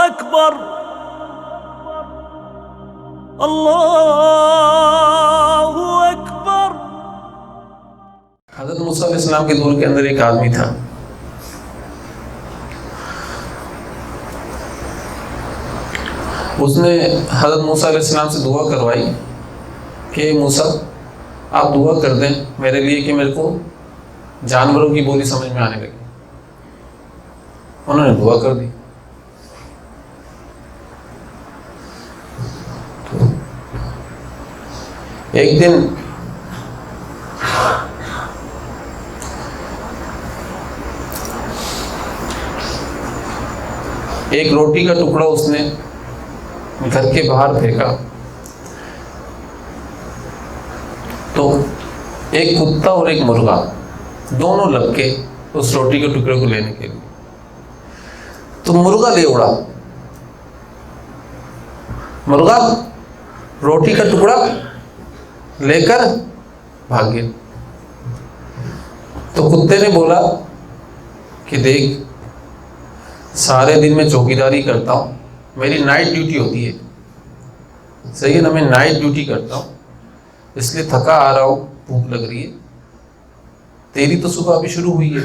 اکبر اللہ اکبر۔ حضرت موسیٰ علیہ السلام کے دور کے اندر ایک آدمی تھا، اس نے حضرت موسیٰ علیہ السلام سے دعا کروائی کہ موسیٰ آپ دعا کر دیں میرے لیے کہ میرے کو جانوروں کی بولی سمجھ میں آنے لگی۔ انہوں نے دعا کر دی۔ ایک دن ایک روٹی کا ٹکڑا اس نے گھر کے باہر پھینکا تو ایک کتا اور ایک مرغا دونوں لگ کے اس روٹی کے ٹکڑے کو لینے کے لیے، تو مرغا لے اڑا، مرغا روٹی کا ٹکڑا لے کر بھاگ گیا۔ تو کتے نے بولا کہ دیکھ سارے دن میں چوکیداری کرتا ہوں، میری نائٹ ڈیوٹی ہوتی ہے، صحیح ہے نا، میں نائٹ ڈیوٹی کرتا ہوں، اس لیے تھکا آ رہا ہوں، بھوک لگ رہی ہے، تیری تو صبح ابھی شروع ہوئی ہے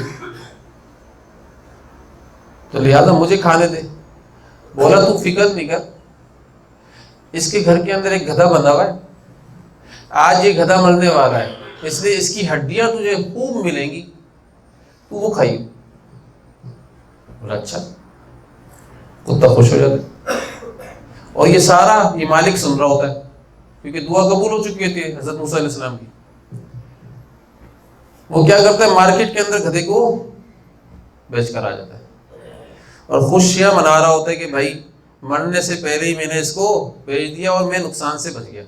تو لہذا مجھے کھانے دے۔ بولا تو فکر نہیں کر، اس کے گھر کے اندر ایک گدھا بندھا ہوا ہے، آج یہ گدھا مرنے والا ہے، اس لیے اس کی ہڈیاں تجھے خوب ملیں گی، تو وہ کھائی۔ بولا اچھا، کتا خوش ہو جاتا ہے، اور یہ سارا یہ مالک سن رہا ہوتا ہے کیونکہ دعا قبول ہو چکی ہوتی ہے حضرت موسیٰ علیہ السلام کی۔ وہ کیا کرتا ہے، مارکیٹ کے اندر گدھے کو بیچ کر آ جاتا ہے اور خوشیاں منا رہا ہوتا ہے کہ بھائی مرنے سے پہلے ہی میں نے اس کو بیچ دیا اور میں نقصان سے بچ گیا۔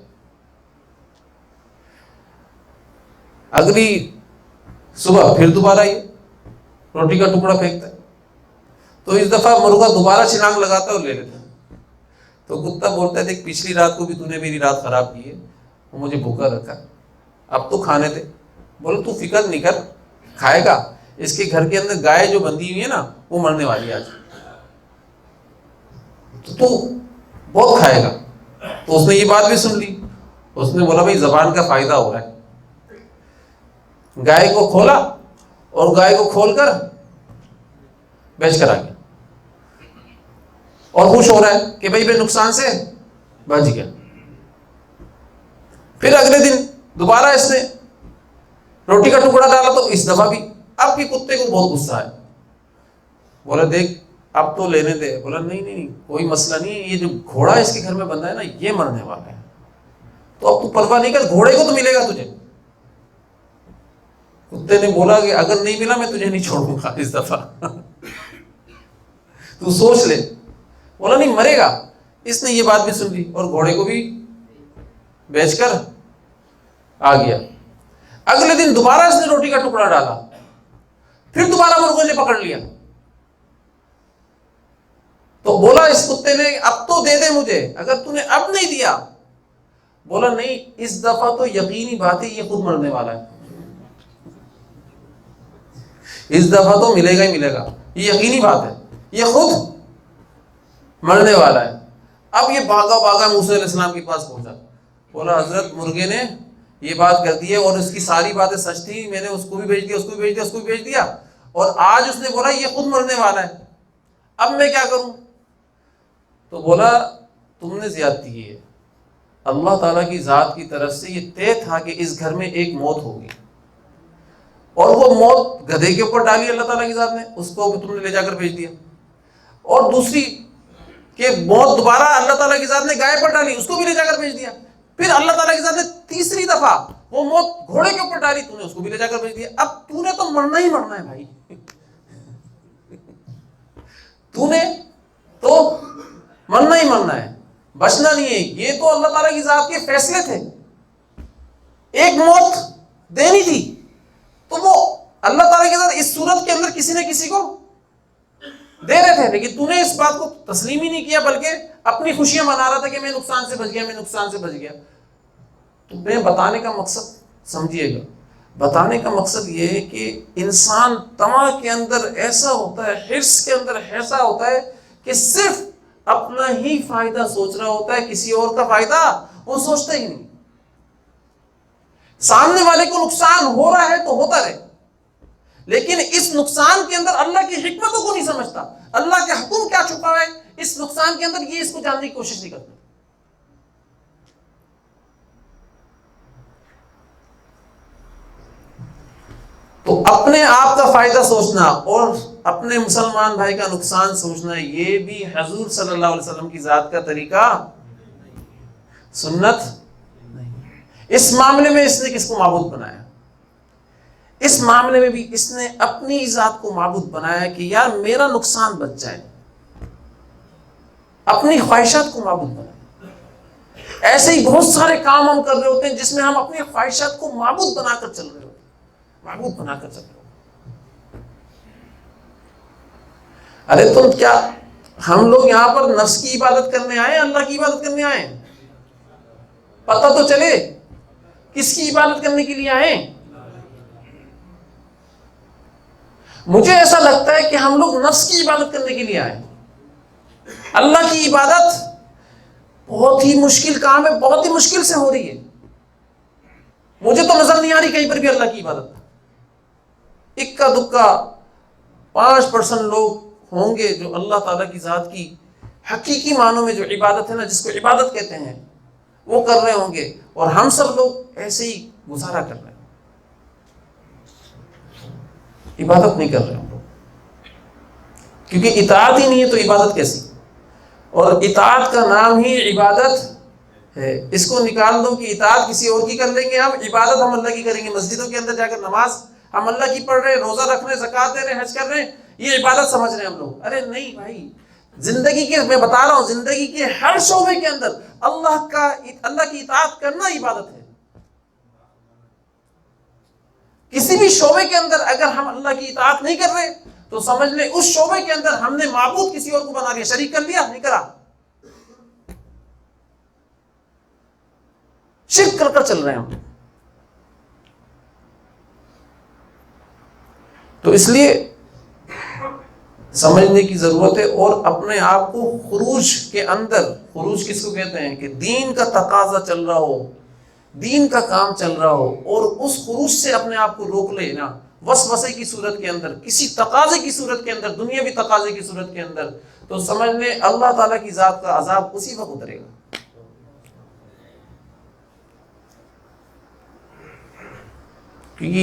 اگلی صبح پھر دوبارہ یہ روٹی کا ٹکڑا پھینکتا ہے، تو اس دفعہ مرغا دوبارہ چھلانگ لگاتا ہے اور لے لیتا ہے۔ تو کتا بولتا ہے دیکھ پچھلی رات کو بھی تو نے میری رات خراب کی ہے، وہ مجھے بھوکا رکھا، اب تو کھانے دے۔ بولے تو فکر نہیں کر، کھائے گا، اس کے گھر کے اندر گائے جو بندھی ہوئی ہے نا وہ مرنے والی ہے آج، تو بہت کھائے گا۔ تو اس نے یہ بات بھی سن لی، اس نے بولا بھائی زبان کا فائدہ ہو رہا ہے، گائے کو کھولا اور گائے کو کھول کر بیچ کر آ گیا اور خوش ہو رہا ہے کہ بھائی میں نقصان سے بچ گیا۔ پھر اگلے دن دوبارہ اس نے روٹی کا ٹکڑا ڈالا تو اس دفعہ بھی اب کے کتے کو بہت غصہ ہے، بولا دیکھ اب تو لینے دے۔ بولا نہیں کوئی مسئلہ نہیں ہے، یہ جو گھوڑا اس کے گھر میں بندھا ہے نا یہ مرنے والا ہے، تو اب تو پرواہ نہیں کر، گھوڑے کو تو ملے گا تجھے۔ کتے نے بولا کہ اگر نہیں ملا میں تجھے نہیں چھوڑوں گا اس دفعہ، تو سوچ لے۔ بولا نہیں مرے گا۔ اس نے یہ بات بھی سن لی اور گھوڑے کو بھی بیچ کر آ گیا۔ اگلے دن دوبارہ اس نے روٹی کا ٹکڑا ڈالا، پھر دوبارہ مرغے نے پکڑ لیا، تو بولا اس کتے نے اب تو دے دے مجھے، اگر تو نے اب نہیں دیا۔ بولا نہیں اس دفعہ تو یقینی بات ہے یہ خود مرنے والا ہے، اس دفعہ تو ملے گا ہی ملے گا، یہ یقینی بات ہے، یہ خود مرنے والا ہے۔ اب یہ بھاگا موسیٰ علیہ السلام کے پاس پہنچا، بولا حضرت مرغے نے یہ بات کر دی ہے اور اس کی ساری باتیں سچ تھی، میں نے اس کو بھی بھیج دیا، اس کو بھی بھیج دیا، اس کو بھی بھیج دیا، اور آج اس نے بولا یہ خود مرنے والا ہے، اب میں کیا کروں؟ تو بولا تم نے زیادتی کی ہے، اللہ تعالیٰ کی ذات کی طرف سے یہ طے تھا کہ اس گھر میں ایک موت ہوگی، اور وہ موت گدھے کے اوپر ڈالی اللہ تعالیٰ کی ذات نے، اس کو تم نے لے جا کر بھیج دیا، اور دوسری کہ موت دوبارہ اللہ تعالیٰ کی ذات نے گائے پر ڈالی، اس کو بھی لے جا کر بھیج دیا، پھر اللہ تعالیٰ کی ذات نے تیسری دفعہ وہ موت گھوڑے کے اوپر ڈالی، تو نے اس کو بھی لے جا کر بھیج دیا۔ اب تو نے تو مرنا ہی مرنا ہے بھائی، تو نے تو مرنا ہی مرنا ہے، بچنا نہیں ہے، یہ تو اللہ تعالیٰ کی ذات کے فیصلے تھے، ایک موت دینی تھی، تو وہ اللہ تعالیٰ کی ذات اس صورت کے اندر کسی نہ کسی کو دے رہے تھے، لیکن تو نے اس بات کو تسلیم ہی نہیں کیا، بلکہ اپنی خوشیاں منا رہا تھا کہ میں نقصان سے بچ گیا، میں نقصان سے بچ گیا۔ تو میں بتانے کا مقصد سمجھیے گا، بتانے کا مقصد یہ ہے کہ انسان طمع کے اندر ایسا ہوتا ہے، حرص کے اندر ایسا ہوتا ہے کہ صرف اپنا ہی فائدہ سوچ رہا ہوتا ہے، کسی اور کا فائدہ وہ سوچتا ہی نہیں. سامنے والے کو نقصان ہو رہا ہے تو ہوتا رہے، لیکن اس نقصان کے اندر اللہ کی حکمتوں کو نہیں سمجھتا، اللہ کے حکم کیا چھپا ہے اس نقصان کے اندر، یہ اس کو جاننے کی کوشش نہیں کرتا. تو اپنے آپ کا فائدہ سوچنا اور اپنے مسلمان بھائی کا نقصان سوچنا، یہ بھی حضور صلی اللہ علیہ وسلم کی ذات کا طریقہ، سنت نہیں. اس معاملے میں اس نے کس کو معبود بنایا؟ اس معاملے میں بھی اس نے اپنی ذات کو معبود بنایا کہ یار میرا نقصان بچ جائے، اپنی خواہشات کو معبود بنایا. ایسے ہی بہت سارے کام ہم کر رہے ہوتے ہیں جس میں ہم اپنی خواہشات کو معبود بنا کر چل رہے ہوتے ہیں، معبود بنا کر چل رہے ہوتے ہیں. ارے تم کیا، ہم لوگ یہاں پر نفس کی عبادت کرنے آئے ہیں، اللہ کی عبادت کرنے آئے ہیں؟ پتہ تو چلے کس کی عبادت کرنے کے لیے آئے ہیں. مجھے ایسا لگتا ہے کہ ہم لوگ نفس کی عبادت کرنے کے لیے آئے ہیں. اللہ کی عبادت بہت ہی مشکل کام ہے، بہت ہی مشکل سے ہو رہی ہے. مجھے تو نظر نہیں آ رہی کہیں پر بھی اللہ کی عبادت. اکا دکا 5% لوگ ہوں گے جو اللہ تعالیٰ کی ذات کی حقیقی معنوں میں جو عبادت ہے نا، جس کو عبادت کہتے ہیں، وہ کر رہے ہوں گے، اور ہم سب لوگ ایسے ہی گزارا کر رہے ہیں، عبادت نہیں کر رہے ہم لوگ. کیونکہ اطاعت ہی نہیں ہے تو عبادت کیسی؟ اور اطاعت کا نام ہی عبادت ہے. اس کو نکال دو کہ اطاعت کسی اور کی کر لیں گے، ہم عبادت ہم اللہ کی کریں گے. مسجدوں کے اندر جا کر نماز ہم اللہ کی پڑھ رہے ہیں، روزہ رکھ رہے ہیں، زکوٰۃ دے رہے ہیں، حج کر رہے ہیں، یہ عبادت سمجھ رہے ہیں ہم لوگ. ارے نہیں بھائی، زندگی کے، میں بتا رہا ہوں، زندگی کے ہر شعبے کے اندر اللہ کی اطاعت کرنا عبادت ہے. کسی بھی شعبے کے اندر اگر ہم اللہ کی اطاعت نہیں کر رہے تو سمجھ لیں اس شعبے کے اندر ہم نے معبود کسی اور کو بنا لیا، شریک کر لیا، نہیں کرا، شرک کر کر چل رہے ہیں ہم. تو اس لیے سمجھنے کی ضرورت ہے، اور اپنے آپ کو خروج کے اندر، خروج کس کو کہتے ہیں کہ دین کا تقاضا چل رہا ہو، دین کا کام چل رہا ہو، اور اس خروج سے اپنے آپ کو روک لینا وسوسے کی صورت کے اندر، کسی تقاضے کی صورت کے اندر، دنیاوی تقاضے کی صورت کے اندر، تو سمجھ لیں اللہ تعالیٰ کی ذات کا عذاب اسی وقت اترے گا. کیونکہ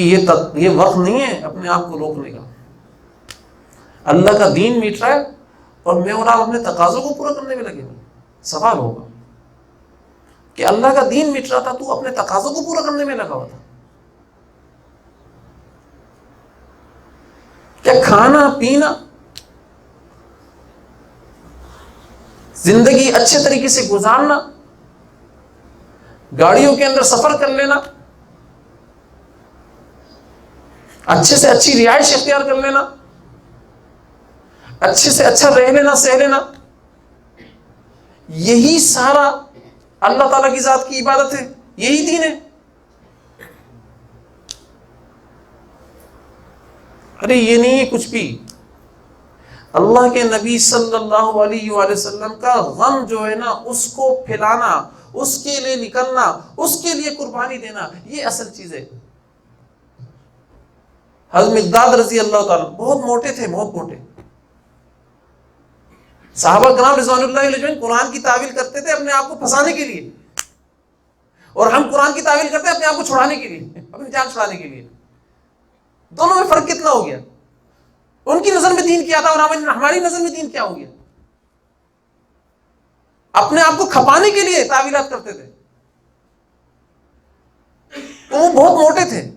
یہ وقت نہیں ہے اپنے آپ کو روکنے کا. اللہ کا دین میٹ رہا ہے اور میں اور آپ اپنے تقاضوں کو پورا کرنے میں لگے ہوئے. سوال ہوگا کہ اللہ کا دین مٹ رہا تھا، تو اپنے تقاضوں کو پورا کرنے میں لگا ہوا تھا. کیا کھانا پینا، زندگی اچھے طریقے سے گزارنا، گاڑیوں کے اندر سفر کر لینا، اچھے سے اچھی رہائش اختیار کر لینا، اچھے سے اچھا رہ لینا، سہ لینا، یہی سارا اللہ تعالیٰ کی ذات کی عبادت ہے؟ یہی دین ہے؟ ارے یہ نہیں ہے کچھ بھی. اللہ کے نبی صلی اللہ علیہ وآلہ وسلم کا غم جو ہے نا، اس کو پھیلانا، اس کے لیے نکلنا، اس کے لیے قربانی دینا، یہ اصل چیز ہے. حضرت مقداد رضی اللہ تعالیٰ بہت موٹے تھے، بہت موٹے. صحابہ کرام رضوان اللہ علیہ اجمعین قرآن کی تعویل کرتے تھے اپنے آپ کو پھنسانے کے لیے، اور ہم قرآن کی تعویل کرتے ہیں اپنے آپ کو چھڑانے کے لیے، اپنی جان چھڑانے کے لیے. دونوں میں فرق کتنا ہو گیا؟ ان کی نظر میں دین کیا تھا اور ہماری نظر میں دین کیا ہو گیا؟ اپنے آپ کو کھپانے کے لیے تعویلات کرتے تھے. تو وہ بہت موٹے تھے،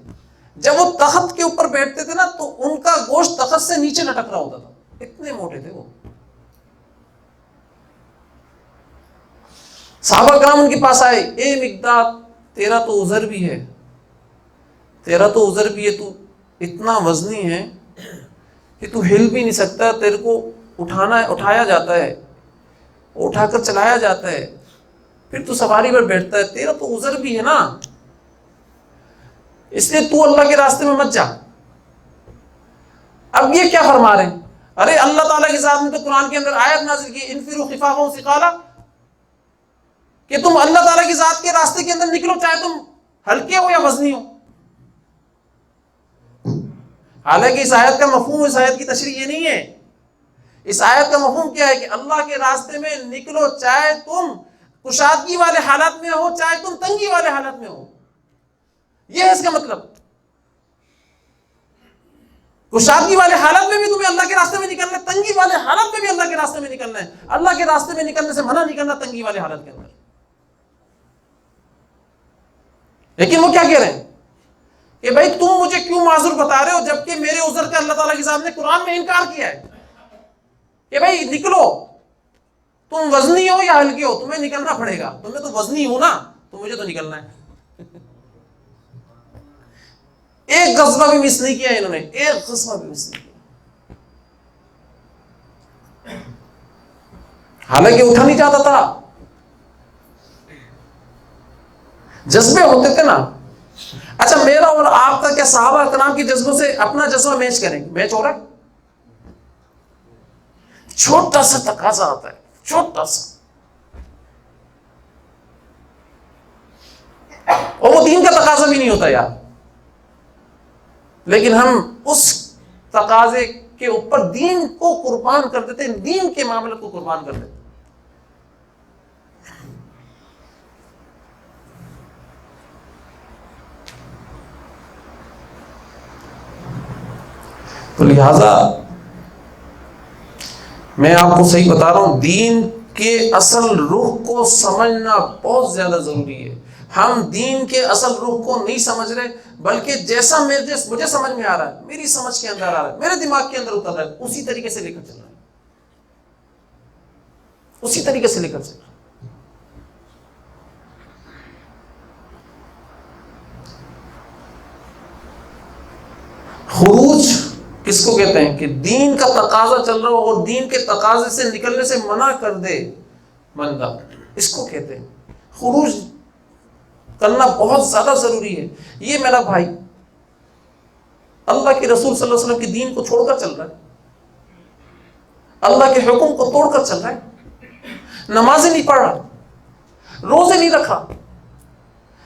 جب وہ تخت کے اوپر بیٹھتے تھے نا تو ان کا گوشت تخت سے نیچے لٹک رہا ہوتا تھا، اتنے موٹے تھے وہ. صحابہ کرام ان کے پاس آئے، اے مقداد تیرا تو عذر بھی ہے، تیرا تو عذر بھی ہے، تو اتنا وزنی ہے کہ تو ہل بھی نہیں سکتا، تیرے کو اٹھایا جاتا ہے، اٹھا کر چلایا جاتا ہے، پھر تو سواری پر بیٹھتا ہے، تیرا تو عذر بھی ہے نا، اس لیے تو اللہ کے راستے میں مت جا. اب یہ کیا فرما رہے ہیں؟ ارے اللہ تعالیٰ کی ذات نے تو قرآن کے اندر آیت نازل کی انفروا خفافا وثقالا کہ تم اللہ تعالیٰ کی ذات کے راستے کے اندر نکلو چاہے تم ہلکے ہو یا وزنی ہو. حالانکہ اس آیت کا مفہوم اس آیت کی تشریح یہ نہیں ہے. اس آیت کا مفہوم کیا ہے کہ اللہ کے راستے میں نکلو چاہے تم کشادگی والے حالات میں ہو چاہے تم تنگی والے حالات میں ہو. یہ ہے اس کا مطلب. کشادگی والے حالات میں بھی تمہیں اللہ کے راستے میں نکلنا ہے, تنگی والے حالات میں بھی اللہ کے راستے میں نکلنا ہے. اللہ کے راستے میں نکلنے سے منع نہیں کرنا تنگی والے حالات کے اندر. لیکن وہ کیا کہہ رہے ہیں کہ بھائی تم مجھے کیوں معذور بتا رہے ہو جبکہ میرے عذر کا اللہ تعالیٰ کے سامنے قرآن میں انکار کیا ہے کہ بھائی نکلو, تم وزنی ہو یا ہلکی ہو تمہیں نکلنا پڑے گا. تمہیں تو وزنی ہو نا تو مجھے تو نکلنا ہے. ایک غصبہ بھی مس نہیں کیا انہوں نے, ایک غصبہ بھی مس نہیں کیا. حالانکہ اٹھا نہیں جاتا تھا. جذبے ہوتے تھے نا. اچھا میرا اور آپ کا کیا صحابہ کرام کے جذبوں سے اپنا جذبہ میچ کریں گے؟ میچ ہو رہا ہے؟ چھوٹا سا تقاضا آتا ہے, چھوٹا سا, اور وہ دین کا تقاضا بھی نہیں ہوتا یار, لیکن ہم اس تقاضے کے اوپر دین کو قربان کر دیتے ہیں, دین کے معاملے کو قربان کر دیتے ہیں. تو لہذا میں آپ کو صحیح بتا رہا ہوں, دین کے اصل رخ کو سمجھنا بہت زیادہ ضروری ہے. ہم دین کے اصل رخ کو نہیں سمجھ رہے, بلکہ جیسا مجھے سمجھ میں آ رہا ہے, میری سمجھ کے اندر آ رہا ہے, میرے دماغ کے اندر اتر رہا ہے, اسی طریقے سے لے کر چل رہا ہے, اسی طریقے سے لے کر چل رہا ہے. خروج کس کو کہتے ہیں کہ دین کا تقاضا چل رہا ہو اور دین کے تقاضے سے نکلنے سے منع کر دے بندہ, اس کو کہتے ہیں خروج کرنا بہت زیادہ ضروری ہے. یہ میرا بھائی اللہ کے رسول صلی اللہ علیہ وسلم کے دین کو چھوڑ کر چل رہا ہے, اللہ کے حکم کو توڑ کر چل رہا ہے, نمازیں نہیں پڑھ رہا, روزے نہیں رکھا,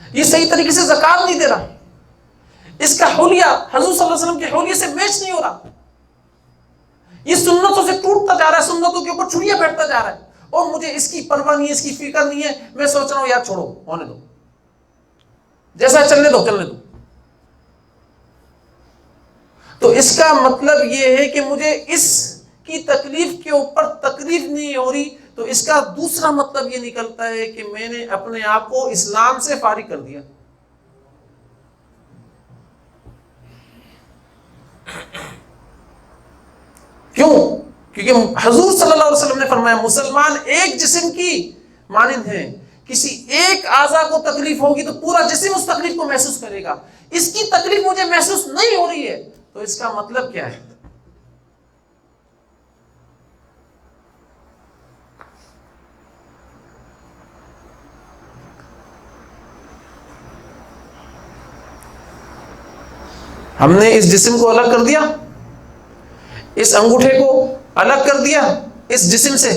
یہ صحیح طریقے سے زکات نہیں دے رہا, اس کا حلیہ حضور صلی اللہ علیہ وسلم کے حلیے سے میچ نہیں ہو رہا, یہ سنتوں سے ٹوٹتا جا رہا ہے, سنتوں کے اوپر چھڑیاں بیٹھتا جا رہا ہے, اور مجھے اس کی پرواہ نہیں ہے, اس کی فکر نہیں ہے. میں سوچ رہا ہوں یار چھوڑو, ہونے دو, جیسا چلنے دو چلنے دو. تو اس کا مطلب یہ ہے کہ مجھے اس کی تکلیف کے اوپر تکلیف نہیں ہو رہی, تو اس کا دوسرا مطلب یہ نکلتا ہے کہ میں نے اپنے آپ کو اسلام سے فارغ کر دیا. کیوں؟ کیونکہ حضور صلی اللہ علیہ وسلم نے فرمایا مسلمان ایک جسم کی مانند ہیں, کسی ایک اعضاء کو تکلیف ہوگی تو پورا جسم اس تکلیف کو محسوس کرے گا. اس کی تکلیف مجھے محسوس نہیں ہو رہی ہے, تو اس کا مطلب کیا ہے؟ ہم نے اس جسم کو الگ کر دیا, اس انگوٹھے کو الگ کر دیا اس جسم سے.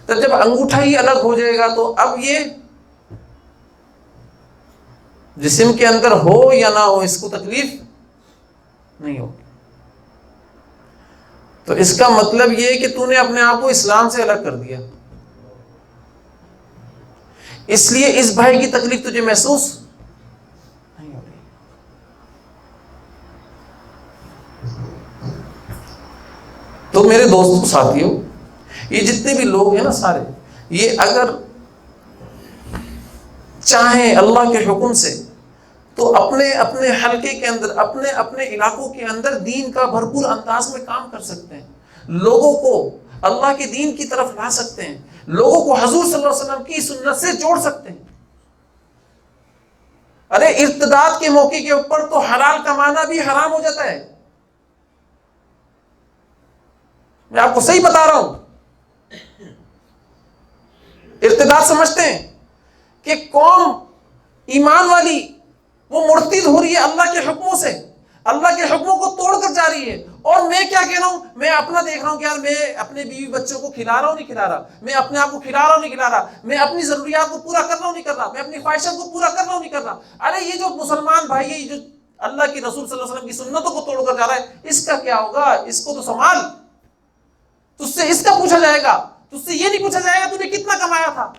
تو جب انگوٹھا ہی الگ ہو جائے گا تو اب یہ جسم کے اندر ہو یا نہ ہو اس کو تکلیف نہیں ہوگی. تو اس کا مطلب یہ ہے کہ تو نے اپنے آپ کو اسلام سے الگ کر دیا, اس لیے اس بھائی کی تکلیف تجھے محسوس نہیں ہوگی. تو میرے دوستوں ساتھیوں, یہ جتنے بھی لوگ ہیں نا سارے, یہ اگر چاہیں اللہ کے حکم سے تو اپنے اپنے حلقے کے اندر, اپنے اپنے علاقوں کے اندر دین کا بھرپور انداز میں کام کر سکتے ہیں, لوگوں کو اللہ کے دین کی طرف لا سکتے ہیں, لوگوں کو حضور صلی اللہ علیہ وسلم کی سنت سے جوڑ سکتے ہیں. ارے ارتداد کے موقع کے اوپر تو حلال کمانا بھی حرام ہو جاتا ہے. میں آپ کو صحیح بتا رہا ہوں. ارتداد سمجھتے ہیں کہ قوم ایمان والی وہ مرتد ہو رہی ہے اللہ کے حکموں سے, اللہ کے حکموں کو توڑ کر جا رہی ہے. اور میں کیا کہہ رہا ہوں, میں اپنا دیکھ رہا ہوں کہ یار میں اپنے بیوی بچوں کو کھلا رہا ہوں نہیں کھلا رہا, میں اپنے آپ کو کھلا رہا ہوں نہیں کھلا رہا, میں اپنی ضروریات کو پورا کر رہا ہوں نہیں کر رہا, میں اپنی خواہشات کو پورا کر رہا ہوں نہیں کر رہا. ارے یہ جو مسلمان بھائی ہے, یہ جو اللہ کی رسول صلی اللہ علیہ وسلم کی سنتوں کو توڑ کر جا رہا ہے, اس کا کیا ہوگا؟ اس کو تو سنبھال. تجھ سے اس کا پوچھا جائے گا, تجھ سے یہ نہیں پوچھا جائے گا تو نے کتنا کمایا تھا.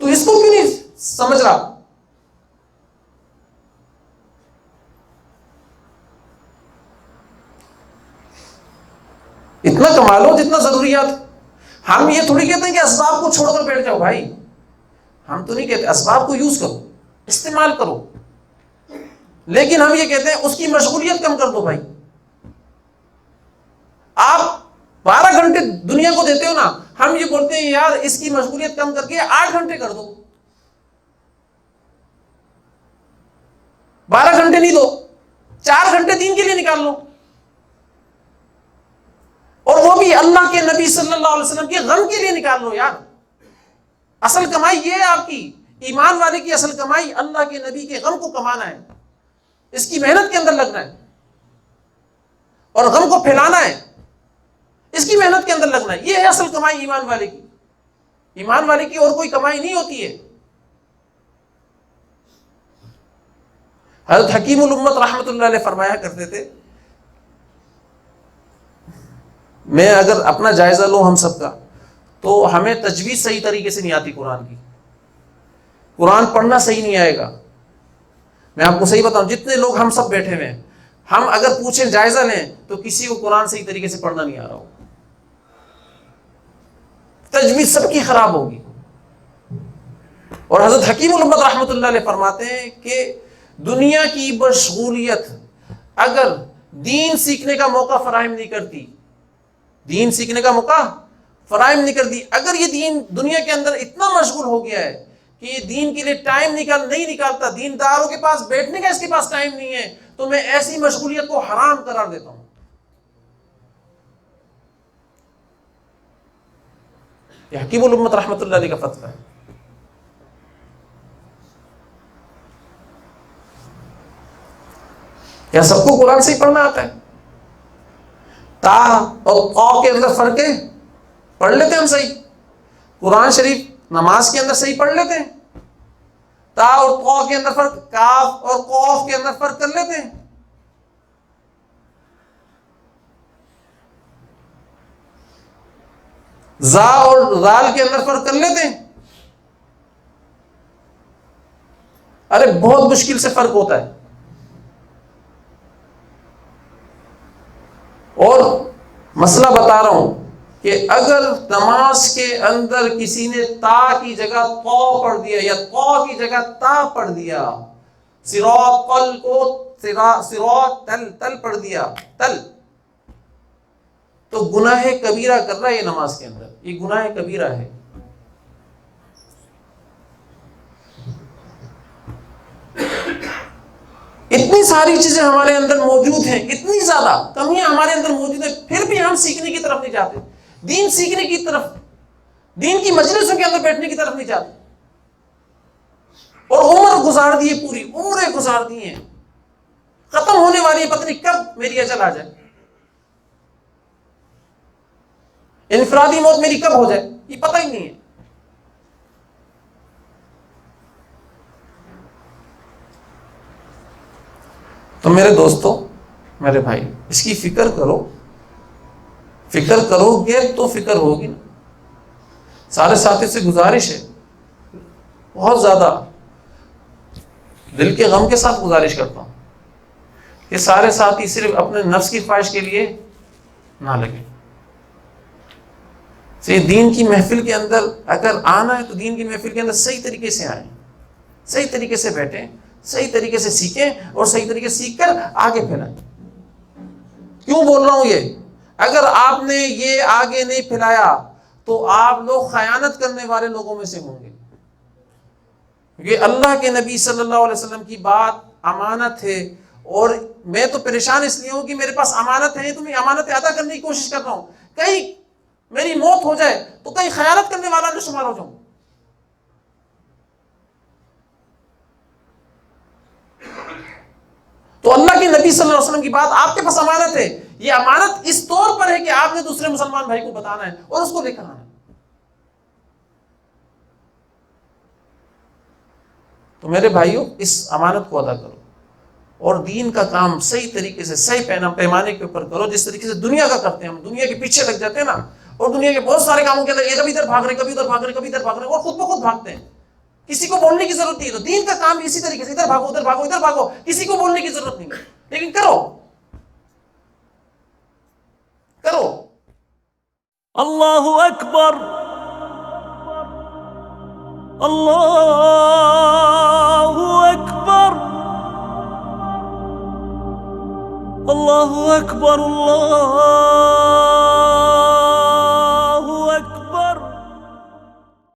تو اس کو کیوں نہیں سمجھ رہا؟ اتنا کما لو جتنا ضروریات. ہم یہ تھوڑی کہتے ہیں کہ اسباب کو چھوڑ کر بیٹھ جاؤ بھائی, ہم تو نہیں کہتے, اسباب کو یوز کرو, استعمال کرو, لیکن ہم یہ کہتے ہیں اس کی مشغولیت کم کر دو بھائی. آپ 12 گھنٹے دنیا کو دیتے ہو نا, ہم یہ بولتے ہیں یار اس کی مشغولیت کم کر کے 8 گھنٹے کر دو. 12 گھنٹے نہیں دو, 4 گھنٹے دین کے لیے نکال لو, اور وہ بھی اللہ کے نبی صلی اللہ علیہ وسلم کے غم کے لیے نکال لو. یار اصل کمائی یہ ہے آپ کی, ایمان والے کی اصل کمائی اللہ کے نبی کے غم کو کمانا ہے, اس کی محنت کے اندر لگنا ہے, اور غم کو پھیلانا ہے, اس کی محنت کے اندر لگنا ہے. یہ ہے اصل کمائی ایمان والے کی. ایمان والے کی اور کوئی کمائی نہیں ہوتی ہے. حضرت حکیم الامت رحمۃ اللہ علیہ فرمایا کرتے تھے, میں اگر اپنا جائزہ لوں ہم سب کا, تو ہمیں تجوید صحیح طریقے سے نہیں آتی قرآن کی. قرآن پڑھنا صحیح نہیں آئے گا. میں آپ کو صحیح بتاؤں, جتنے لوگ ہم سب بیٹھے ہوئے ہیں, ہم اگر پوچھیں جائزہ لیں تو کسی کو قرآن صحیح طریقے سے پڑھنا نہیں آ رہا ہو. تجوید سب کی خراب ہوگی. اور حضرت حکیم الامت رحمۃ اللہ علیہ فرماتے ہیں کہ دنیا کی مشغولیت اگر دین سیکھنے کا موقع فراہم نہیں کرتی, دین سیکھنے کا موقع فراہم نہیں کرتی, اگر یہ دین دنیا کے اندر اتنا مشغول ہو گیا ہے کہ یہ دین کے لیے ٹائم نہیں نکالتا, دینداروں کے پاس بیٹھنے کا اس کے پاس ٹائم نہیں ہے, تو میں ایسی مشغولیت کو حرام قرار دیتا ہوں. یہ حکیم الامت رحمۃ اللہ علیہ کا فتویٰ ہے. کیا سب کو قرآن سے ہی پڑھنا آتا ہے؟ تا اور قا کے اندر فرق ہے, پڑھ لیتے ہیں ہم صحیح. قرآن شریف نماز کے اندر صحیح پڑھ لیتے ہیں. تا اور قا کے اندر فرق, کاف اور قوف کے اندر فرق کر لیتے ہیں. زا اور زال کے اندر فرق کر لیتے ہیں. ارے بہت مشکل سے فرق ہوتا ہے. اور مسئلہ بتا رہا ہوں کہ اگر نماز کے اندر کسی نے تا کی جگہ قا پڑھ دیا یا قا کی جگہ تا پڑھ دیا, صراط قل کو صراط تل پڑھ دیا, تل, تو گناہ کبیرہ کر رہا ہے یہ نماز کے اندر, یہ گناہ کبیرہ ہے. اتنی ساری چیزیں ہمارے اندر موجود ہیں, اتنی زیادہ کمیاں ہمارے اندر موجود ہیں, پھر بھی ہم سیکھنے کی طرف نہیں جاتے, دین سیکھنے کی طرف, دین کی مجلسوں کے اندر بیٹھنے کی طرف نہیں جاتے. اور عمر گزار دیے, پوری عمریں گزار دی ہیں, ختم ہونے والی ہے, پتہ نہیں کب میری اجل آ جائے, انفرادی موت میری کب ہو جائے, یہ پتہ ہی نہیں ہے. تو میرے دوستوں, میرے بھائی, اس کی فکر کرو. فکر کرو گے تو فکر ہوگی نا. سارے ساتھی سے گزارش ہے, بہت زیادہ دل کے غم کے ساتھ گزارش کرتا ہوں کہ سارے ساتھی صرف اپنے نفس کی خواہش کے لیے نہ لگے. دین کی محفل کے اندر اگر آنا ہے تو دین کی محفل کے اندر صحیح طریقے سے آئیں, صحیح طریقے سے بیٹھیں, صحیح طریقے سے سیکھیں, اور صحیح طریقے سے سیکھ کر آگے پھیلائیں. کیوں بول رہا ہوں یہ؟ اگر آپ نے یہ آگے نہیں پھیلایا تو آپ لوگ خیانت کرنے والے لوگوں میں سے ہوں گے. کیونکہ اللہ کے نبی صلی اللہ علیہ وسلم کی بات امانت ہے, اور میں تو پریشان اس لیے ہوں کہ میرے پاس امانت ہے, تو میں امانت ادا کرنے کی کوشش کر رہا ہوں. کہیں میری موت ہو جائے تو کہیں خیانت کرنے والا نہ شمار ہو جاؤں. تو اللہ کے نبی صلی اللہ علیہ وسلم کی بات آپ کے پاس امانت ہے. یہ امانت اس طور پر ہے کہ آپ نے دوسرے مسلمان بھائی کو بتانا ہے اور اس کو لے کر آنا ہے. تو میرے بھائیوں اس امانت کو ادا کرو اور دین کا کام صحیح طریقے سے صحیح پیمانے کے اوپر کرو. جس طریقے سے دنیا کا کرتے ہیں ہم, دنیا کے پیچھے لگ جاتے ہیں نا, اور دنیا کے بہت سارے کاموں کے اندر یہ کبھی ادھر بھاگ رہے کبھی ادھر بھاگ رہے کبھی ادھر بھاگ رہے اور خود بخود بھاگتے ہیں. کسی کو بولنے کی ضرورت نہیں ہے. تو دین کا کام اسی طریقے سے ادھر بھاگو ادھر بھاگو ادھر بھاگو, کسی کو بولنے کی ضرورت نہیں ہے, لیکن کرو. اللہ اکبر, اللہ اکبر, اللہ اکبر, اللہ